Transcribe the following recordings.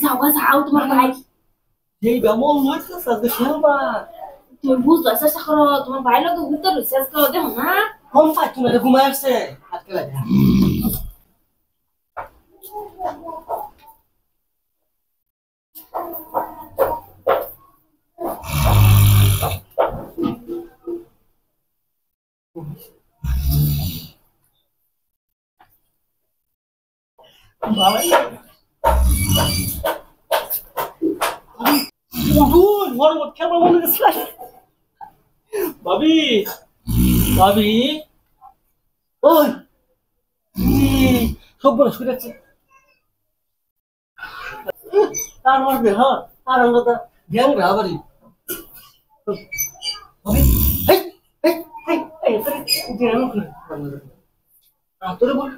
যাও গা যাও তোমার ভাই এই বেমন হইছে সাথে খেলবা তুমি বুঝবার চেষ্টা করো তোমার ভাই লোক উত্তর রিসার্চ করো দেখো না কম পাচ্ছি না ঘুমায় আসছে হাত লাগে ভাই উঠুন বড় বড় খেলবা মনে হচ্ছে ভাবি ভাবি ওই সব বড় শুয়ে যাচ্ছে আর মারবে হ্যাঁ আর আমরা তো জ্ঞান রাবারি ভাবি হেই হেই হেই হেই তোরে জ্ঞান করে তোরে বল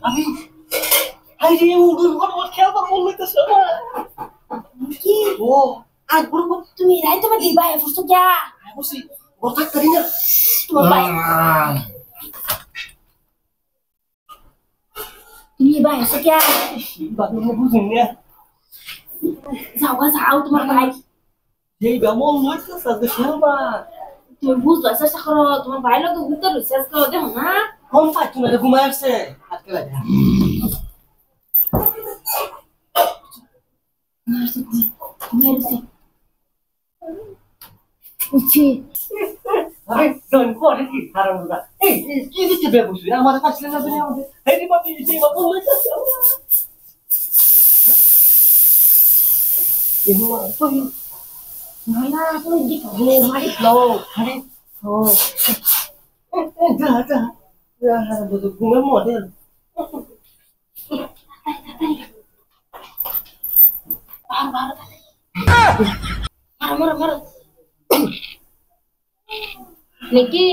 আমি হাই রে উঠুন বড় বড় খেলবা মনে হচ্ছে কি ও আজ বড় বড় তুমি রাইতে মা দিবা এ ফুসতো যা বসি কথা করি না তোমার ভাই তুমি ভাই এসে क्या বাকি মু বুঝিনি না যাও গা যাও তোমার ভাই এই বেমন হইছে সাথে খেলবা তুমি বুঝবার চেষ্টা করো তোমার ভাই লোক উত্তর রিসার্চ করো দেখো না কম পাচ্ছি না ঘুমায় আসছে হাত লাগে মারছি উঠি আরে জন করে কি হারামদা এই কি দিতে বেবুছি আমার কাছে না বলে আমাদের এই রে বাপি এই বাপু হইছে এগুলো তো না তুমি দিক মারি লো আরে ও যা যা যা হারামদা ঘুমে মডেল মারো নাকি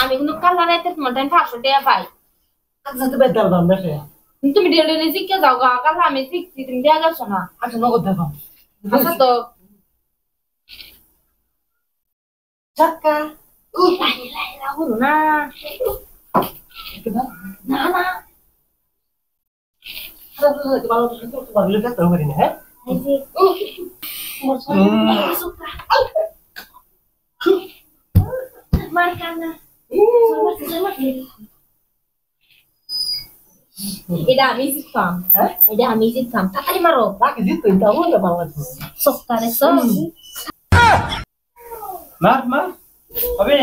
আমি কিন্তু কাল রাতে তোমার টাইম 500 টাকা পাই আচ্ছা তো বেদার দাম দেখে তুমি ডেলি শিখে যাও গা কাল আমি শিখছি তুমি দেয়া যাচ্ছ না আচ্ছা নগদ দেখো আচ্ছা তো চাকা লাই রাহুল না না না ভালো তো ভালো দেখতে পারি না হ্যাঁ এই যে মার কানা এটা আমি শিখতাম হ্যাঁ এটা আমি শিখতাম তাড়াতাড়ি মারো বাকি জিত তো হলো ভালো আছে সস্তারে সব মার মার হবে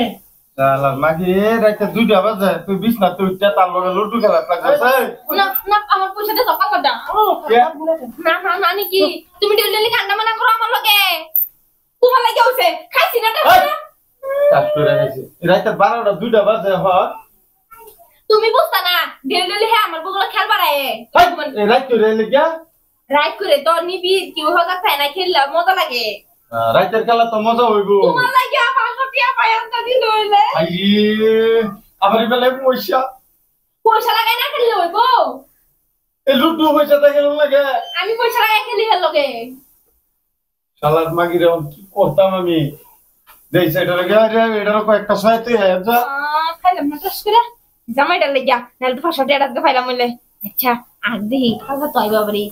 শালা মাগি রাতে 2টা বাজে তুই বিছনা তুই তার লগে লুডু খেলা লাগছস না না আমার পয়সাটা সকাল করে দাও না না না নাকি তুমি ডেলি কান্না মানা করো আমার লগে তোমার লাগে হইছে খাইছি না কাজ করে গেছে রাতে 12টা 2টা বাজে হ তুমি বুঝতা না ডেলি হ্যাঁ আমার বগুলো খেল বাড়ায় এই রাতে রে লাগিয়া রাইট করে তো নিবি কি হোক আছে না খেললে মজা লাগে রাতের খেলা তো মজা হইব তোমার লাগে আমার সটিয়া পায়ান্তা দিল হইলে আই আবার বেলে পয়সা পয়সা লাগাই না খেললে হইব এই লুডু পয়সা দেখে লাগে আমি পয়সা লাগাই খেলি হেল লগে শালার মাগি রে কি করতাম আমি দেই সাইডে লাগে আরে এটার কয়েকটা সহায়তা হয় যা খাইলাম না টস করে জামাইটা লাগিয়া নালে তো 500 টাকা ফাইলাম হইলে আচ্ছা আর দেখি খাওয়া তো আইবা বাড়ি